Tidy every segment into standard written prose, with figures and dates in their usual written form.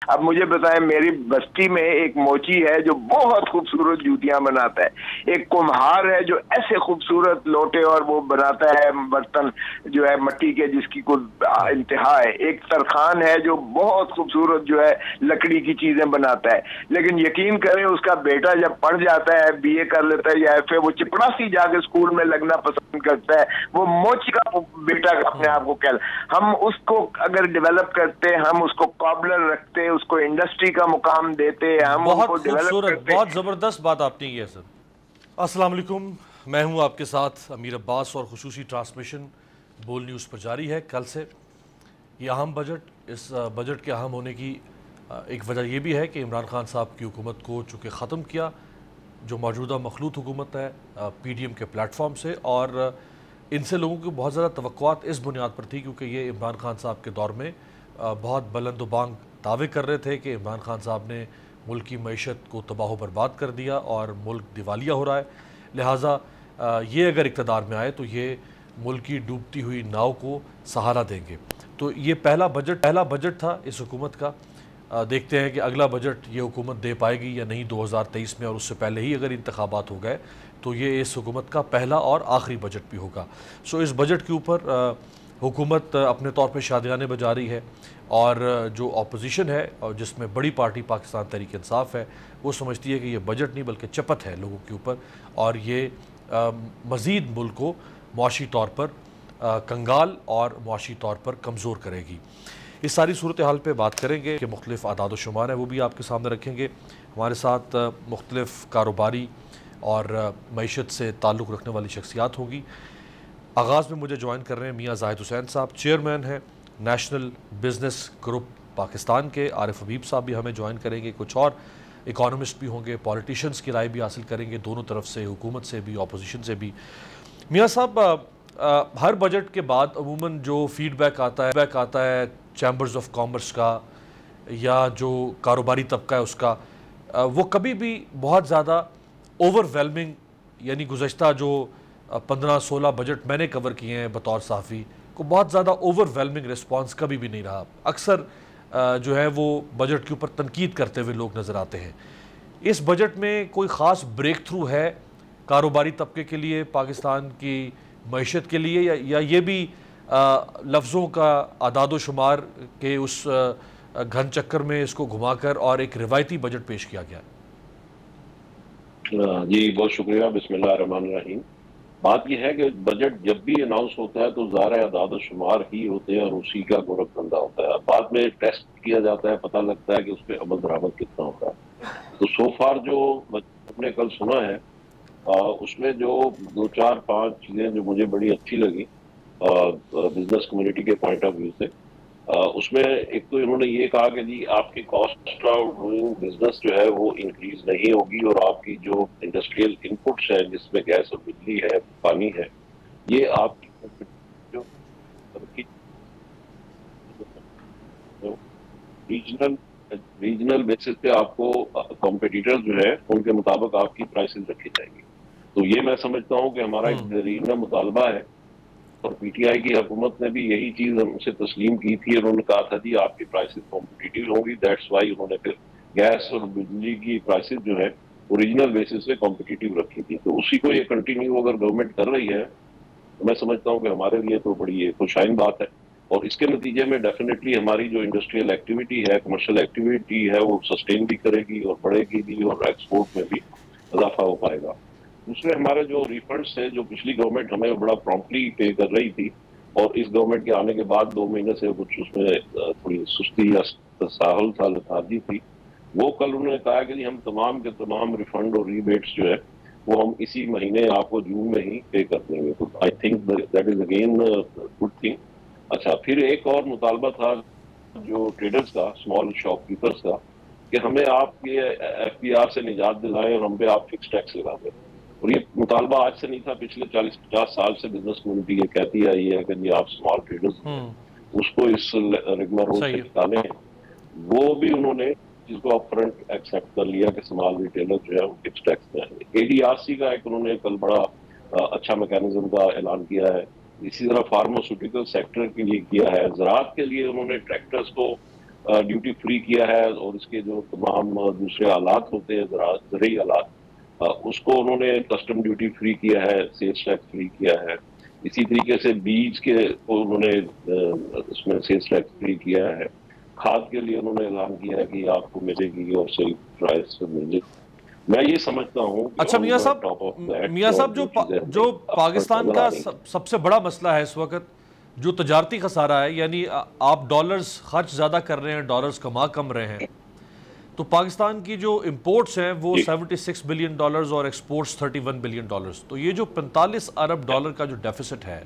अब मुझे बताएं, मेरी बस्ती में एक मोची है जो बहुत खूबसूरत जूतियां बनाता है। एक कुम्हार है जो ऐसे खूबसूरत लोटे और वो बनाता है बर्तन जो है मिट्टी के, जिसकी कोई इंतहा है। एक तरखान है जो बहुत खूबसूरत जो है लकड़ी की चीजें बनाता है। लेकिन यकीन करें, उसका बेटा जब पढ़ जाता है, बीए कर लेता है या फिर वो चिपड़ासी जाके स्कूल में लगना पसंद करता है, वो मोची का बेटा अपने आप को कह, हम उसको अगर डेवलप करते, हम उसको कॉबलर रखते, उसको इंडस्ट्री का मुकाम देते, हम बहुत उनको डेवलप खूबसूरत, करते। बहुत ज़बरदस्त बात आपने की है सर। अस्सलाम वालेकुम, मैं हूं आपके साथ अमीर अब्बास और खुसूसी ट्रांसमिशन बोल न्यूज़ पर जारी है कल से। ये अहम बजट, इस बजट के अहम होने की एक वजह यह भी है कि इमरान खान साहब की हुकूमत को चूँकि ख़त्म किया जो मौजूदा मखलूत हुकूमत है PDM के प्लेटफॉर्म से, और इनसे लोगों की बहुत ज़्यादा तवक्कुआत इस बुनियाद पर थी क्योंकि ये इमरान खान साहब के दौर में बहुत बुलंद बांग दावे कर रहे थे कि इमरान खान साहब ने मुल्क की मईशत को तबाह बर्बाद कर दिया और मुल्क दिवालिया हो रहा है। लिहाजा ये अगर इक़्तिदार में आए तो ये मुल्क की डूबती हुई नाव को सहारा देंगे। तो ये पहला बजट था इस हुकूमत का। देखते हैं कि अगला बजट ये हुकूमत दे पाएगी या नहीं 2023 में, और उससे पहले ही अगर इंतखाबात हो गए तो ये इस हुकूमत का पहला और आखिरी बजट भी होगा। सो इस बजट के ऊपर हुकूमत अपने तौर पे शादियाने बजा रही है, और जो अपोजिशन है और जिसमें बड़ी पार्टी पाकिस्तान तहरीक इंसाफ है, वो समझती है कि ये बजट नहीं बल्कि चपत है लोगों के ऊपर, और ये मज़ीद मुल्क को मुआशी तौर पर कंगाल और मुआशी तौर पर कमज़ोर करेगी। इस सारी सूरत हाल पर बात करेंगे कि मुख्तलिफ़ आदाद व शुमार हैं वो भी आपके सामने रखेंगे। हमारे साथ मुख्तलिफ़ कारोबारी और मईशत से ताल्लुक़ रखने वाली शख्सियात होगी। आगाज़ में मुझे ज्वाइन कर रहे हैं मियाँ जाहिद हुसैन साहब, चेयरमैन हैं नेशनल बिज़नेस ग्रुप पाकिस्तान के। आरिफ हबीब साहब भी हमें ज्वाइन करेंगे। कुछ और इकोनॉमिस्ट भी होंगे, पॉलिटिशियंस की राय भी हासिल करेंगे, दोनों तरफ से, हुकूमत से भी, अपोजिशन से भी। मियाँ साहब, हर बजट के बाद अमूमन जो फीडबैक आता है चैम्बर्स ऑफ कॉमर्स का या जो कारोबारी तबका है उसका, वो कभी भी बहुत ज़्यादा ओवरवेलमिंग, यानी गुज़श्ता जो 15-16 बजट मैंने कवर किए हैं बतौर सहाफ़ी, को बहुत ज़्यादा ओवरवेलमिंग रिस्पांस कभी भी नहीं रहा। अक्सर जो है वो बजट के ऊपर तनकीद करते हुए लोग नज़र आते हैं। इस बजट में कोई ख़ास ब्रेक थ्रू है कारोबारी तबके के लिए, पाकिस्तान की मईशत के लिए, या ये भी लफ्ज़ों का आदाद शुमार के उस घन चक्कर में इसको घुमाकर और एक रिवायती बजट पेश किया गया? जी बहुत शुक्रिया। बिस्मिल्लाहिर्रहमानिर्रहीम। बात यह है कि बजट जब भी अनाउंस होता है तो ज़ाहिर आदाद शुमार ही होते हैं और उसी का गोरख धंधा होता है। बाद में टेस्ट किया जाता है, पता लगता है कि उस पर अमल दरामद कितना होता है। तो सो फार जो हमने कल सुना है उसमें जो 2-4-5 चीज़ें जो मुझे बड़ी अच्छी लगी बिजनेस कम्युनिटी के पॉइंट ऑफ व्यू से, उसमें एक तो इन्होंने ये कहा कि जी आपकी कॉस्ट ऑफ डूइंग बिजनेस जो है वो इंक्रीज नहीं होगी, और आपकी जो इंडस्ट्रियल इनपुट्स है जिसमें गैस और बिजली है, पानी है, ये आपकी जो रीजनल रीजनल बेसिस पे आपको कॉम्पिटिटर्स जो है उनके मुताबिक आपकी प्राइसेस रखी जाएंगी। तो ये मैं समझता हूँ कि हमारा एक जरीना मुतालबा है, और पीटीआई की हुकूमत ने भी यही चीज हमसे तस्लीम की थी। उन्होंने कहा था जी आपकी प्राइसेस कॉम्पिटिटिव होंगी, दैट्स वाई उन्होंने फिर गैस और बिजली की प्राइसेस जो है ओरिजिनल बेसिस पे कॉम्पिटिटिव रखी थी। तो उसी को ये कंटिन्यू अगर गवर्नमेंट कर रही है तो मैं समझता हूँ कि हमारे लिए तो बड़ी खुशाइन बात है, और इसके नतीजे में डेफिनेटली हमारी जो इंडस्ट्रियल एक्टिविटी है, कमर्शियल एक्टिविटी है, वो सस्टेन भी करेगी और बढ़ेगी भी, और एक्सपोर्ट में भी इजाफा हो पाएगा। दूसरे हमारे जो रिफंड्स है जो पिछली गवर्नमेंट हमें बड़ा प्रॉम्प्टली पे कर रही थी, और इस गवर्नमेंट के आने के बाद 2 महीने से कुछ उसमें थोड़ी सुस्ती या तसाहुल था, लेथार्जी थी, वो कल उन्होंने कहा कि हम तमाम के तमाम रिफंड और रीबेट्स जो है वो हम इसी महीने आपको जून में ही पे कर देंगे। तो I think that is again good thing. अच्छा, फिर एक और मुतालबा था जो ट्रेडर्स का, स्मॉल शॉपकीपर्स का, कि हमें आप ये FBR से निजात दिलाएं और हम पे आप फिक्स टैक्स लगा दें। और ये मुतालबा आज से नहीं था, पिछले 40-50 साल से बिजनेस कम्युनिटी ये कहती आई है कि जी आप स्मॉल ट्रेडर्स उसको इस रेगुलर रोड से निकालें। वो भी उन्होंने जिसको अप फ्रंट एक्सेप्ट कर लिया कि स्मॉल रिटेलर जो है वो फिक्स टैक्स देंगे। ADRC का एक उन्होंने कल बड़ा अच्छा मैकेनिज्म का ऐलान किया है। इसी तरह फार्मास्यूटिकल सेक्टर के लिए किया है। ज़राअत के लिए उन्होंने ट्रैक्टर्स को ड्यूटी फ्री किया है, और इसके जो तमाम दूसरे आलात होते हैं, ज़रूरी आलात, उसको उन्होंने कस्टम ड्यूटी फ्री किया है, सेल्स टैक्स फ्री किया है। इसी तरीके से बीज के को उन्होंने उसमें सेल्स टैक्स फ्री किया है। खाद के लिए उन्होंने ऐलान किया है कि आपको मिलेगी और सही प्राइस पे मिलेगी। मैं ये समझता हूँ। अच्छा मियां साहब, जो पाकिस्तान का सबसे बड़ा मसला है इस वक्त, जो तजारती खसारा है, यानी आप डॉलर्स खर्च ज़्यादा कर रहे हैं, डॉलर्स कमा कम रहे हैं, तो पाकिस्तान की जो इंपोर्ट्स हैं वो 76 बिलियन डॉलर्स और एक्सपोर्ट्स 31 बिलियन डॉलर्स। तो ये जो 45 अरब डॉलर का जो डेफिसिट है,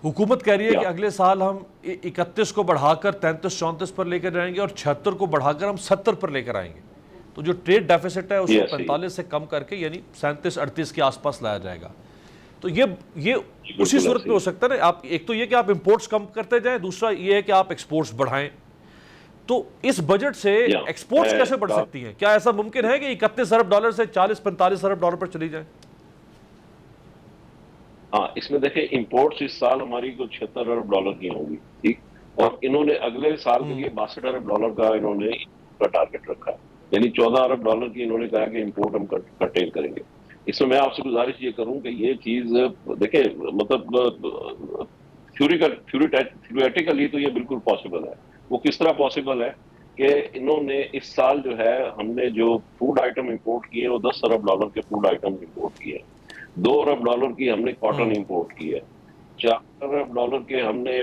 हुकूमत कह रही है कि अगले साल हम 31 को बढ़ाकर 33-34 पर लेकर जाएंगे और 76 को बढ़ाकर हम 70 पर लेकर आएंगे। तो जो ट्रेड डेफिसिट है उसको 45 से कम करके यानी 37-38 के आसपास लाया जाएगा। तो ये उसी सूरत में हो सकता है ना। आप एक तो ये कि आप इंपोर्ट्स कम करते जाएं, दूसरा ये है कि आप एक्सपोर्ट्स बढ़ाएं। तो इस बजट से एक्सपोर्ट्स कैसे बढ़ सकती हैं? क्या ऐसा मुमकिन है कि 31 अरब डॉलर से 40-45 अरब डॉलर पर चली जाए? हाँ, इसमें देखें, इंपोर्ट्स इस साल हमारी को 76 अरब डॉलर की होंगी, ठीक, और इन्होंने अगले साल के लिए 62 अरब डॉलर का इन्होंने का टारगेट रखा है, यानी 14 अरब डॉलर की इन्होंने कहा कि इंपोर्ट हम कर्टेल करेंगे। इसमें मैं आपसे गुजारिश ये करूं कि ये चीज देखें, मतलब थ्योरेटिकली तो ये बिल्कुल पॉसिबल है। वो किस तरह पॉसिबल है कि इन्होंने इस साल जो है, हमने जो फूड आइटम इंपोर्ट किए वो 10 अरब डॉलर के फूड आइटम इंपोर्ट किए, 2 अरब डॉलर की हमने कॉटन इंपोर्ट की है, 4 अरब डॉलर के हमने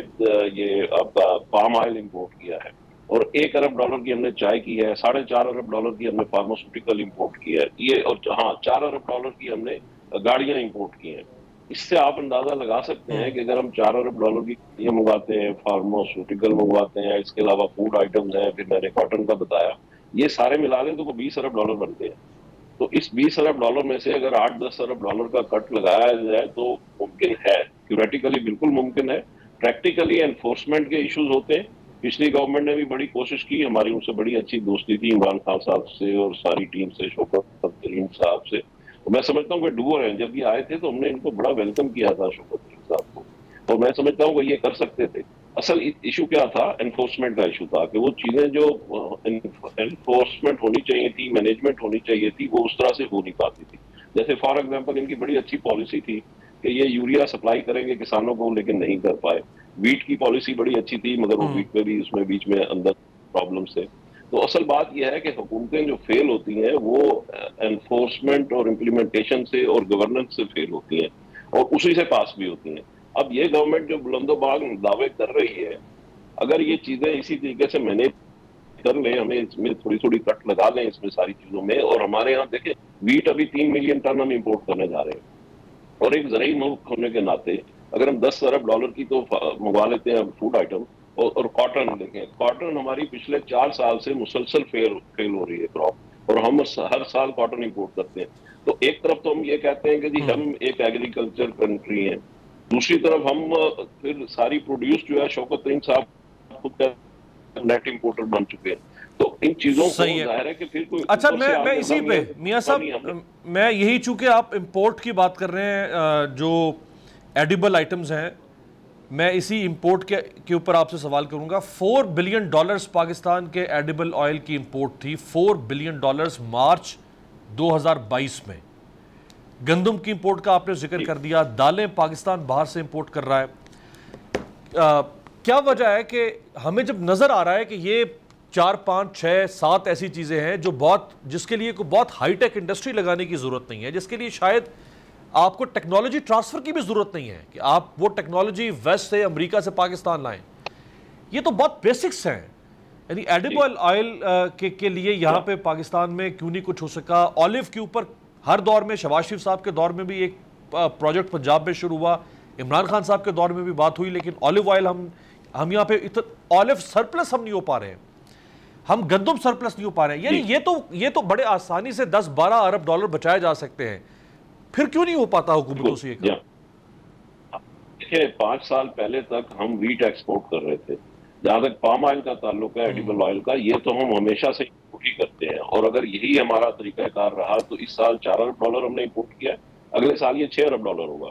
ये आपका पाम ऑयल इंपोर्ट किया है, और 1 अरब डॉलर की हमने चाय की है, 4.5 अरब डॉलर की हमने फार्मास्यूटिकल इंपोर्ट की है, ये, और हाँ 4 अरब डॉलर की हमने गाड़ियां इंपोर्ट की हैं। इससे आप अंदाजा लगा सकते हैं कि अगर हम 4 अरब डॉलर की गाड़ियां मंगवाते हैं, फार्मास्यूटिकल मंगवाते हैं, इसके अलावा फूड आइटम्स हैं, फिर मैंने कॉटन का बताया, ये सारे मिला लें तो वो 20 अरब डॉलर बनते हैं। तो इस 20 अरब डॉलर में से अगर 8-10 अरब डॉलर का कट लगाया जाए तो मुमकिन है, थ्योरेटिकली बिल्कुल मुमकिन है। प्रैक्टिकली एनफोर्समेंट के इश्यूज होते हैं। पिछली गवर्नमेंट ने भी बड़ी कोशिश की, हमारी उनसे बड़ी अच्छी दोस्ती थी, इमरान खान साहब से और सारी टीम से, शौकत तरीन साहब से। तो मैं समझता हूँ कि डूअर हैं, जब ये आए थे तो हमने इनको बड़ा वेलकम किया था शौकत तरीन साहब को, और मैं समझता हूँ कि ये कर सकते थे। असल इशू क्या था? एनफोर्समेंट का इशू था कि वो चीजें जो एनफोर्समेंट होनी चाहिए थी, मैनेजमेंट होनी चाहिए थी, वो उस तरह से हो नहीं पाती थी। जैसे फॉर एग्जांपल इनकी बड़ी अच्छी पॉलिसी थी कि ये यूरिया सप्लाई करेंगे किसानों को, लेकिन नहीं कर पाए। वीट की पॉलिसी बड़ी अच्छी थी, मगर वो वीट में भी उसमें बीच में अंदर प्रॉब्लम्स थे। तो असल बात यह है कि हुकूमतें जो फेल होती हैं वो एनफोर्समेंट और इम्प्लीमेंटेशन से और गवर्नेंस से फेल होती हैं, और उसी से पास भी होती हैं। अब ये गवर्नमेंट जो बुलंदोबाग दावे कर रही है, अगर ये चीजें इसी तरीके से मैनेज कर लें, हमें इसमें थोड़ी थोड़ी कट लगा लें इसमें सारी चीजों में, और हमारे यहाँ देखें वीट अभी 3 मिलियन टन हम इम्पोर्ट करने जा रहे हैं, और एक जरिए मुल्क होने के नाते अगर हम 10 अरब डॉलर की तो मंगवा लेते हैं फूड आइटम, और कॉटन देखें, कॉटन हमारी पिछले 4 साल से मुसलसल फेल हो रही है क्रॉप, और हम हर साल कॉटन इम्पोर्ट करते हैं। तो एक तरफ तो हम ये कहते हैं कि जी हम एक एग्रीकल्चर कंट्री हैं, दूसरी तरफ हम फिर सारी प्रोड्यूस जो है, शौकत तरीन साहब खुद नेट इंपोर्टर बन चुके हैं। तो इन चीजों को जाहिर है कि फिर कोई, अच्छा मैं इसी पे मियां साहब, मैं यही, चूंकि आप इंपोर्ट की बात कर रहे हैं, जो एडिबल आइटम्स हैं, मैं इसी इंपोर्ट के ऊपर आपसे सवाल करूंगा। 4 बिलियन डॉलर्स पाकिस्तान के एडिबल ऑयल की इंपोर्ट थी, 4 बिलियन डॉलर्स मार्च 2022 में। गंदम की इंपोर्ट का आपने जिक्र कर दिया, दालें पाकिस्तान बाहर से इंपोर्ट कर रहा है। क्या वजह है कि हमें जब नजर आ रहा है कि ये 4, 5, 6, 7 ऐसी चीजें हैं जो जिसके लिए कोई बहुत हाईटेक इंडस्ट्री लगाने की जरूरत नहीं है, जिसके लिए शायद आपको टेक्नोलॉजी ट्रांसफर की भी जरूरत नहीं है कि आप वो टेक्नोलॉजी वेस्ट से, अमेरिका से पाकिस्तान लाएं। ये तो बहुत बेसिक्स हैं। यानी एडिबल ऑयल के लिए यहाँ पे पाकिस्तान में क्यों नहीं कुछ हो सका? ऑलिव के ऊपर हर दौर में, शहबाज शरीफ साहब के दौर में भी एक प्रोजेक्ट पंजाब में शुरू हुआ, इमरान खान साहब के दौर में भी बात हुई, लेकिन ऑलिव ऑयल हम यहाँ पे ऑलिव सरप्लस हम नहीं हो पा रहे हैं, हम गंदम सरप्लस नहीं हो पा रहे हैं। यानी ये तो बड़े आसानी से 10-12 अरब डॉलर बचाए जा सकते हैं, फिर क्यों नहीं हो पाता हुकूमतों से? देखिए 5 साल पहले तक हम वीट एक्सपोर्ट कर रहे थे। जहां तक पाम ऑयल का ताल्लुक है, एडिबल ऑयल का, ये तो हम हमेशा से इंपोर्ट ही करते हैं, और अगर यही हमारा तरीकाकार रहा तो इस साल 4 अरब डॉलर हमने इंपोर्ट किया, अगले साल ये 6 अरब डॉलर होगा,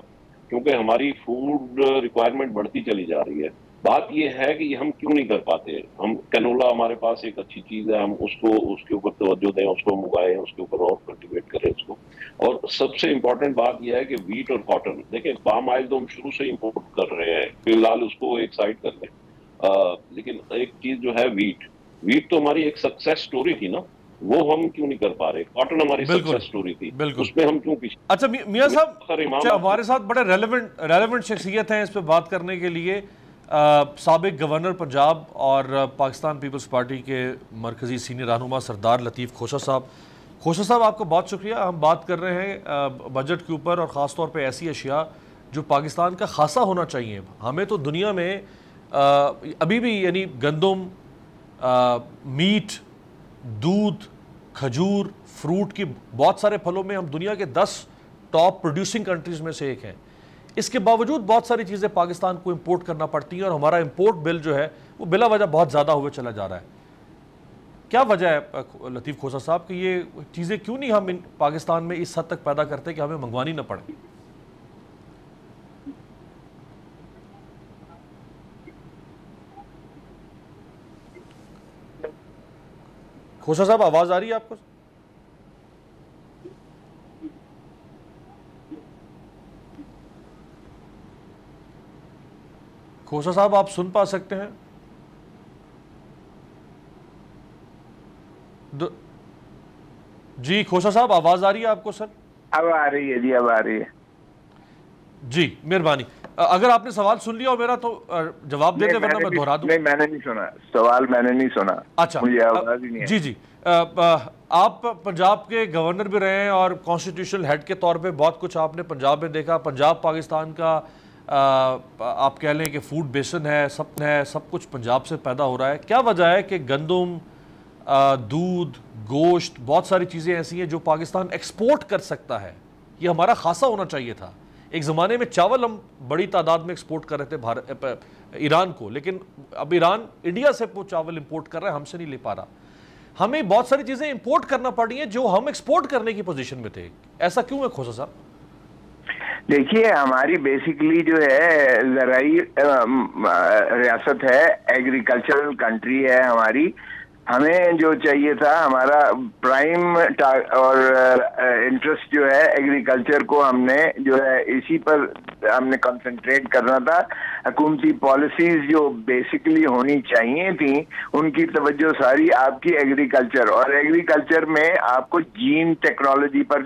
क्योंकि हमारी फूड रिक्वायरमेंट बढ़ती चली जा रही है। बात ये है कि ये हम क्यों नहीं कर पाते। हम कैनोला हमारे पास एक अच्छी चीज है, हम उसको उसके ऊपर तवज्जो दें, उसको उगाएं, उसके ऊपर और कल्टीवेट करें उसको। और सबसे इम्पोर्टेंट बात यह है कि वीट और कॉटन, देखिए पाम ऑयल तो हम शुरू से इम्पोर्ट कर रहे हैं, फिलहाल उसको एक साइड कर लें, लेकिन एक चीज जो है वीट, वीट तो हमारी एक सक्सेस स्टोरी थी ना, वो हम क्यों नहीं कर पा रहे। कॉटन हमारी सक्सेस स्टोरी थी, उसमें हम क्यों पीछे। अच्छा मियां साहब, हमारे साथ बड़े रेलेवेंट शख्सियत हैं इस पे बात करने के लिए, साबिक गवर्नर पंजाब और पाकिस्तान पीपल्स पार्टी के मरकज़ी सीनियर रहनुमा सरदार लतीफ़ खोसा साहब। खोसा साहब, आपका बहुत शुक्रिया। हम बात कर रहे हैं बजट के ऊपर और ख़ास तौर पे ऐसी अशिया जो पाकिस्तान का खासा होना चाहिए। हमें तो दुनिया में अभी भी यानी गंदम, मीट, दूध, खजूर, फ्रूट की बहुत सारे फलों में हम दुनिया के 10 टॉप प्रोड्यूसिंग कंट्रीज़ में से एक हैं। इसके बावजूद बहुत सारी चीज़ें पाकिस्तान को इंपोर्ट करना पड़ती हैं और हमारा इंपोर्ट बिल जो है वो बिला वजह बहुत ज़्यादा हुए चला जा रहा है। क्या वजह है लतीफ़ खोसा साहब कि ये चीज़ें क्यों नहीं हम पाकिस्तान में इस हद तक पैदा करते कि हमें मंगवानी ना पड़े? खोसा साहब, आवाज़ आ रही है आपको? खोसा साहब, आप सुन पा सकते हैं? जी खोसा साहब, आवाज आ रही है आपको? सर अब आ रही है जी, अब आ रही है जी, मेहरबानी। अगर आपने सवाल सुन लिया हो मेरा तो जवाब दे दे, वरना मैं दोहरा दूं। नहीं, मैंने नहीं सुना सवाल, मैंने नहीं सुना। अच्छा, मुझे आवाज ही नहीं है। जी जी, आप पंजाब के गवर्नर भी रहे हैं और कॉन्स्टिट्यूशनल हेड के तौर पे बहुत कुछ आपने पंजाब में देखा। पंजाब पाकिस्तान का आप कह लें कि फूड बेसन है, सब कुछ पंजाब से पैदा हो रहा है। क्या वजह है कि गंदम, दूध, गोश्त, बहुत सारी चीज़ें ऐसी हैं जो पाकिस्तान एक्सपोर्ट कर सकता है, ये हमारा खासा होना चाहिए था। एक ज़माने में चावल हम बड़ी तादाद में एक्सपोर्ट कर रहे थे ईरान को, लेकिन अब ईरान इंडिया से वो चावल इंपोर्ट कर रहा है, हमसे नहीं ले पा रहा। हमें बहुत सारी चीज़ें इंपोर्ट करना पड़ी हैं जो हम एक्सपोर्ट करने की पोजीशन में थे। ऐसा क्यों है खोसा साहब? देखिए, हमारी बेसिकली जो है ज़राई रियासत है, एग्रीकल्चरल कंट्री है हमारी। हमें जो चाहिए था, हमारा प्राइम और इंटरेस्ट जो है एग्रीकल्चर को, हमने जो है इसी पर हमने कंसंट्रेट करना था। हुकूमती पॉलिसीज जो बेसिकली होनी चाहिए थी, उनकी तवज्जो सारी आपकी एग्रीकल्चर, और एग्रीकल्चर में आपको जीन टेक्नोलॉजी पर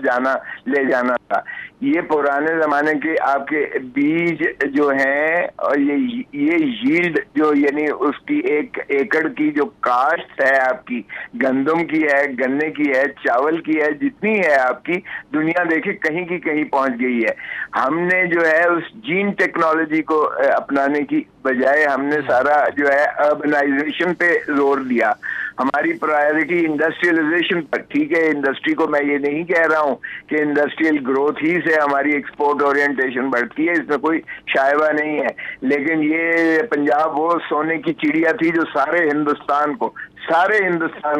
ले जाना था। ये पुराने जमाने के आपके बीज जो हैं और ये यील्ड जो, यानी उसकी एक एकड़ की जो काश्त है आपकी, गंदम की है, गन्ने की है, चावल की है, जितनी है आपकी, दुनिया देखे कहीं की कहीं पहुंच गई है। हमने जो है उस जीन टेक्नोलॉजी को अपनाने की बजाय हमने सारा जो है अर्बनाइजेशन पे जोर दिया। हमारी प्रायोरिटी इंडस्ट्रियलाइजेशन पर, ठीक है, इंडस्ट्री को मैं ये नहीं कह रहा हूँ कि इंडस्ट्रियल ग्रोथ ही से हमारी एक्सपोर्ट ओरिएंटेशन बढ़ती है, इसमें कोई शायबा नहीं है, लेकिन ये पंजाब वो सोने की चिड़िया थी जो सारे हिंदुस्तान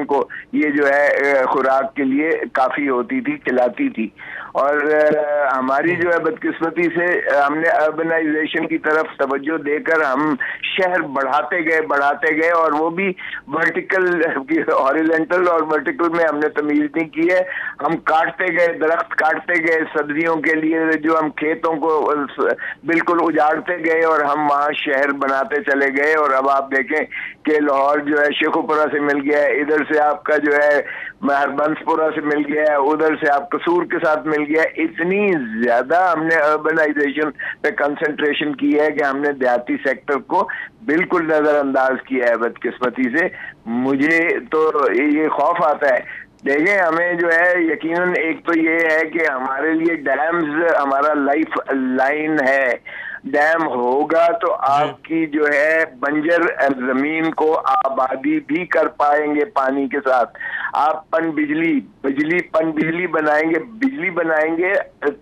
को ये जो है खुराक के लिए काफी होती थी, खिलाती थी। और हमारी जो है बदकिस्मती से हमने अर्बनाइजेशन की तरफ तवज्जो देकर हम शहर बढ़ाते गए और वो भी वर्टिकल, हॉरिजॉन्टल और वर्टिकल में हमने तमीज नहीं की है। हम दरख्त काटते गए सब्जियों के लिए, जो हम खेतों को बिल्कुल उजाड़ते गए और हम वहाँ शहर बनाते चले गए। और अब आप देखें कि लाहौर जो है शेखुपुरा से मिल गया है, इधर से आपका जो है हरबंसपुरा से मिल गया है, उधर से आप कसूर के साथ मिल गया है। इतनी ज्यादा हमने अर्बनाइजेशन पे कंसंट्रेशन की है कि हमने देहाती सेक्टर को बिल्कुल नजरअंदाज किया है। बदकिस्मती से मुझे तो ये खौफ आता है। देखें, हमें जो है यकीनन एक तो ये है कि हमारे लिए डैम्स हमारा लाइफ लाइन है। डैम होगा तो आपकी जो है बंजर जमीन को आबादी भी कर पाएंगे पानी के साथ। आप पन बिजली बनाएंगे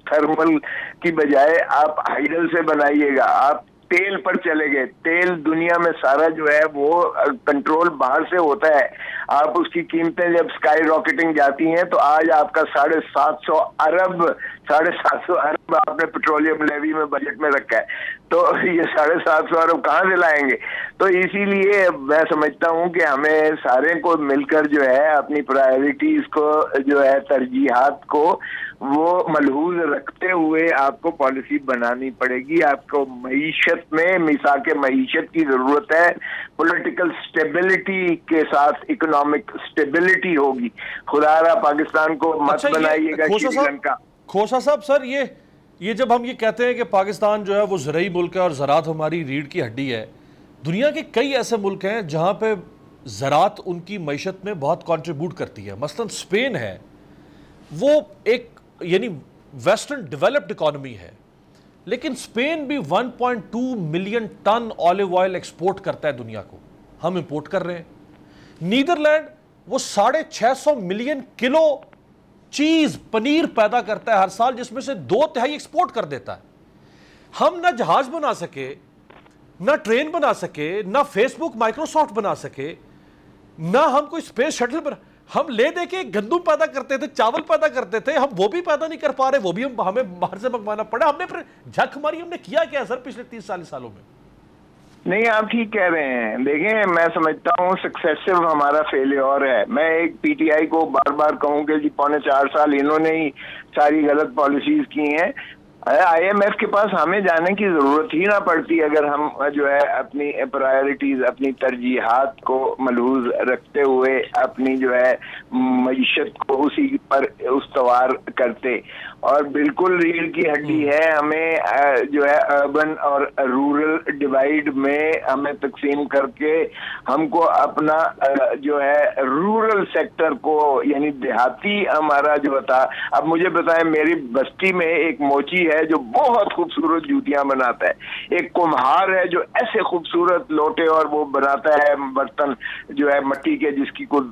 थर्मल की बजाय आप हाइडल से बनाइएगा। आप तेल पर चले गए, तेल दुनिया में सारा जो है वो कंट्रोल बाहर से होता है। आप उसकी कीमतें जब स्काई रॉकेटिंग जाती हैं तो आज आपका 750 अरब आपने पेट्रोलियम लेवी में बजट में रखा है, तो ये 750 अरब कहाँ से लाएंगे? तो इसीलिए मैं समझता हूँ कि हमें सारे को मिलकर जो है अपनी प्रायोरिटीज को जो है तरजीहात को वो मलहूज रखते हुए आपको पॉलिसी बनानी पड़ेगी। आपको मईशत में मिसाक मईशत की जरूरत है, पॉलिटिकल स्टेबिलिटी के साथ इकोनॉमिक स्टेबिलिटी होगी। खुदारा पाकिस्तान को मत बनाइएगा श्रीलंका। खोसा साहब, सर ये जब हम ये कहते हैं कि पाकिस्तान जो है वो ज़राई मुल्क है और ज़रात हमारी रीढ़ की हड्डी है, दुनिया के कई ऐसे मुल्क हैं जहाँ पे ज़रात उनकी मईशत में बहुत कंट्रीब्यूट करती है। मसलन स्पेन है, वो एक यानी वेस्टर्न डेवलप्ड इकॉनमी है, लेकिन स्पेन भी 1.2 million ton olive oil export करता है दुनिया को, हम इंपोर्ट कर रहे हैं। नीदरलैंड वो 650 मिलियन किलो चीज पनीर पैदा करता है हर साल, जिसमें से 2/3 एक्सपोर्ट कर देता है। हम ना जहाज बना सके, ना ट्रेन बना सके, ना फेसबुक माइक्रोसॉफ्ट बना सके, ना हम कोई स्पेस शटल बना, हम ले दे के गंदम पैदा करते थे, चावल पैदा करते थे, हम वो भी पैदा नहीं कर पा रहे, वो भी हमें बाहर से मंगवाना पड़ा। हमने फिर झक मारी, हमने किया क्या सर पिछले 30-40 सालों में? नहीं, आप ठीक कह रहे हैं। देखें, मैं समझता हूँ सक्सेसिव हमारा फेलियर है। मैं एक पीटीआई को बार बार कहूँ कि जी 4.25 साल इन्होंने ही सारी गलत पॉलिसीज की हैं। IMF के पास हमें जाने की जरूरत ही ना पड़ती अगर हम जो है अपनी प्रायोरिटीज, अपनी तरजीहात को मलहूज रखते हुए अपनी जो है मईशत को उसी पर उस्तवार करते। और बिल्कुल रीढ़ की हड्डी है, हमें जो है अर्बन और रूरल डिवाइड में हमें तकसीम करके हमको अपना जो है रूरल सेक्टर को, यानी देहाती हमारा जो था। अब मुझे बताएं, मेरी बस्ती में एक मोची है जो बहुत खूबसूरत जूतियां बनाता है। एक कुम्हार है जो ऐसे खूबसूरत लोटे और वो बनाता है बर्तन जो है मट्टी के, जिसकी कोई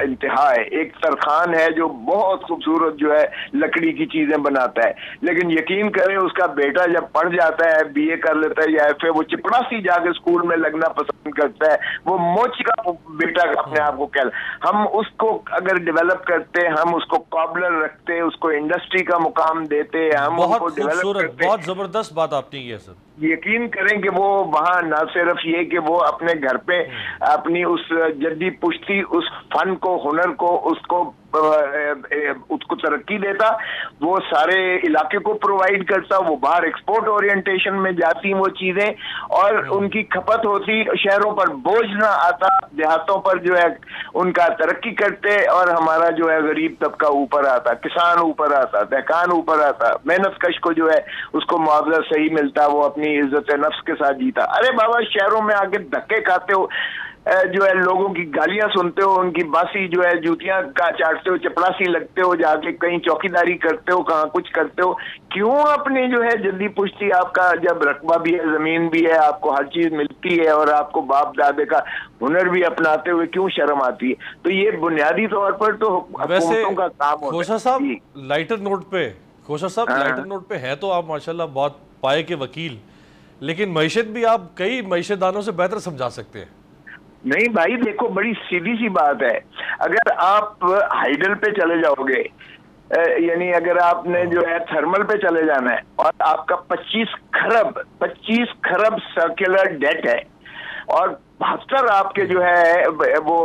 इंतहा है। एक तरखान है जो बहुत खूबसूरत जो है लकड़ी की चीजें बनाता है। लेकिन यकीन करें, उसका बेटा जब पढ़ जाता है, BA कर लेता है या FA, वो चिपड़ासी जाके स्कूल में लगना पसंद करता है। वो मोची का बेटा अपने आप को कह, हम उसको अगर डेवलप करते, हम उसको कॉबलर रखते, उसको इंडस्ट्री का मुकाम देते, हम उसको डेवलप करते। बहुत जबरदस्त बात आपने की है सर। यकीन करें कि वो वहाँ न सिर्फ ये कि वो अपने घर पे अपनी उस जद्दी पुश्ती, उस फन को, हुनर को, उसको तरक्की देता, वो सारे इलाके को प्रोवाइड करता, वो बाहर एक्सपोर्ट ओरिएंटेशन में जाती वो चीजें, और उनकी खपत होती, शहरों पर बोझ ना आता, देहातों पर जो है उनका तरक्की करते, और हमारा जो है गरीब तबका ऊपर आता, किसान ऊपर आता, दहकान ऊपर आता, मेहनत कश को जो है उसको मुआवजा सही मिलता, वो अपनी इज्जत नफ्स के साथ जीता। अरे बाबा, शहरों में आके धक्के खाते हो, जो है लोगों की गालियां सुनते हो, उनकी बासी जो है जूतियां का चाटते हो, चपड़ासी लगते हो, जाके कहीं चौकीदारी करते हो, कहाँ कुछ करते हो। क्यों अपनी जो है जल्दी पुश्ती, आपका जब रकबा भी है, जमीन भी है, आपको हर चीज मिलती है, और आपको बाप दादे का हुनर भी अपनाते हुए क्यों शर्म आती है? तो ये बुनियादी तौर पर तो हुकूमतों का काम होता है। खोसा साहब, लाइटर नोट पे है तो आप माशाल्लाह बहुत पाए के वकील, लेकिन मईशत भी आप कई मईशतदानों से बेहतर समझा सकते हैं। नहीं भाई, देखो, बड़ी सीधी सी बात है। अगर आप हाइडल पे चले जाओगे, यानी अगर आपने जो है थर्मल पे चले जाना है, और आपका 25 खरब सर्कुलर डेट है, और 72 आपके जो है वो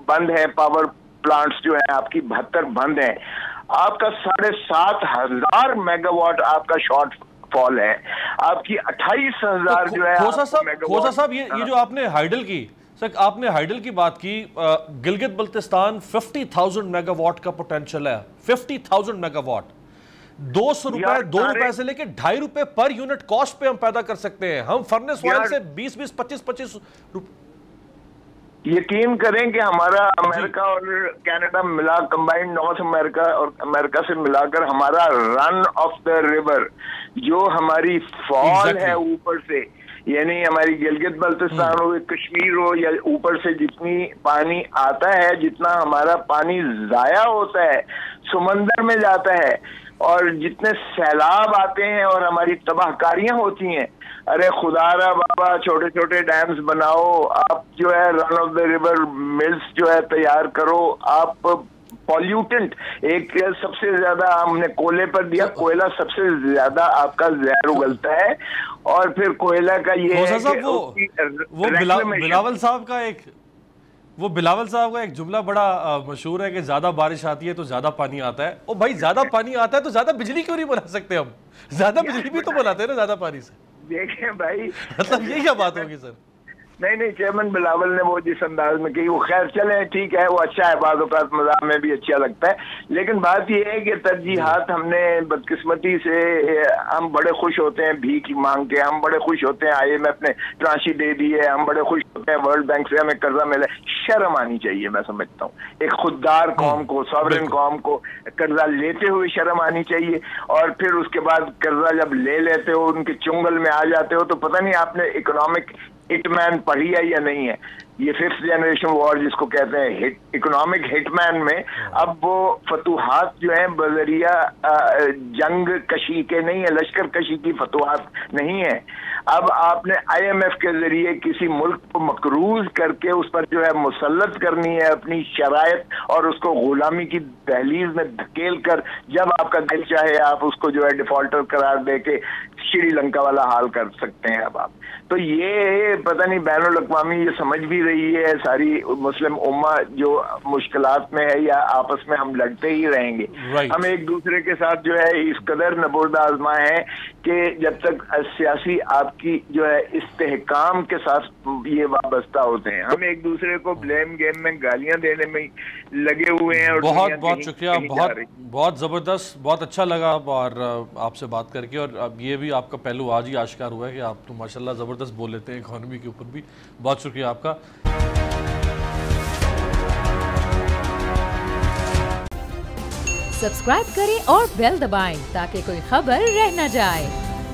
बंद है, पावर प्लांट्स जो है आपकी 72 बंद है, आपका 7,500 मेगावाट आपका शॉर्ट फॉल है, आपकी 28,000 जो है। खोसा साहब, ये जो आपने हाइडल की, सर आपने हाइडल की बात की, गिलगित बल्तिस्तान 50,000 मेगावाट का पोटेंशियल है, 50,000 मेगावाट, 200 रुपए, 2 रुपए से लेके 2.5 रुपए पर यूनिट कॉस्ट पे हम पैदा कर सकते हैं। हम फर्नेस ऑयल से 20-20, 25-25 रुपए। यकीन करें कि हमारा अमेरिका और कनाडा मिला, कंबाइंड नॉर्थ अमेरिका और अमेरिका से मिलाकर हमारा रन ऑफ द रिवर, जो हमारी फॉल है ऊपर से, यानी हमारी गिलगित बल्तिस्तान हो, कश्मीर हो, या ऊपर से जितनी पानी आता है, जितना हमारा पानी जाया होता है, समंदर में जाता है, और जितने सैलाब आते हैं और हमारी तबाहकारियां होती हैं, अरे खुदारा बाबा छोटे छोटे डैम्स बनाओ, आप जो है run of the river mills जो है तैयार करो, आप पॉल्यूटेंट एक सबसे ज्यादा हमने कोयले पर दिया, कोयला सबसे ज्यादा आपका जहर उगलता है। और फिर कोयला का ये है कि बिलावल साहब का एक जुमला बड़ा मशहूर है कि ज्यादा बारिश आती है तो ज्यादा पानी आता है। ओ भाई, ज्यादा पानी आता है तो ज्यादा बिजली क्यों नहीं बना सकते हम? ज्यादा बिजली भी तो बनाते हैं ना ज्यादा पानी से। देखें भाई, मतलब ये क्या बात होगी सर? नहीं, चेयरमैन बिलावल ने वो जिस अंदाज में की, वो खैर चले ठीक है, वो अच्छा है, बाद औक़ात मज़ाक में भी अच्छा लगता है। लेकिन बात ये है कि तरजीहात हमने बदकिस्मती से, हम बड़े खुश होते हैं भीख मांग के, हम बड़े खुश होते हैं IMF ने ट्रांशी दे दी है, हम बड़े खुश होते हैं वर्ल्ड बैंक से हमें कर्जा मिला। शर्म आनी चाहिए, मैं समझता हूँ एक खुददार कौम को, सॉवरेन कौम को कर्जा लेते हुए शर्म आनी चाहिए। और फिर उसके बाद कर्जा जब ले लेते हो, उनके चुंगल में आ जाते हो, तो पता नहीं आपने इकोनॉमिक हिटमैन पढ़ी है या नहीं है। ये 5th जनरेशन वॉर जिसको कहते हैं, इकोनॉमिक हिटमैन में अब वो फतूहात जो है बजरिया जंग कशी के नहीं है, लश्कर कशी की फतूहात नहीं है। अब आपने IMF के जरिए किसी मुल्क को मकरूज करके उस पर जो है मुसल्लत करनी है अपनी शरायत, और उसको गुलामी की दहलीज में धकेल कर जब आपका दिल चाहे आप उसको जो है डिफॉल्टर करार दे के श्रीलंका वाला हाल कर सकते हैं। अब आप तो ये पता नहीं बैनुल अक़वामी ये समझ भी रही है, सारी मुस्लिम उम्मा जो मुश्किलात में है, या आपस में हम लड़ते ही रहेंगे। हम एक दूसरे के साथ जो है इस कदर नबुर्द आजमा है कि जब तक सियासी आपकी जो है इस्तेहकाम के साथ ये वाबस्ता होते हैं, हम एक दूसरे को ब्लेम गेम में गालियां देने में लगे हुए हैं। और बहुत शुक्रिया, बहुत ज़बरदस्त, बहुत अच्छा लगा और आपसे बात करके। और अब ये भी आपका पहलू आज ही आश्कार हुआ है कि आप तो माशाल्लाह ज़बरदस्त बोल लेते हैं इकोनॉमी के ऊपर भी। बहुत शुक्रिया आपका। सब्सक्राइब करें और बेल दबाएं ताकि कोई खबर रह न जाए।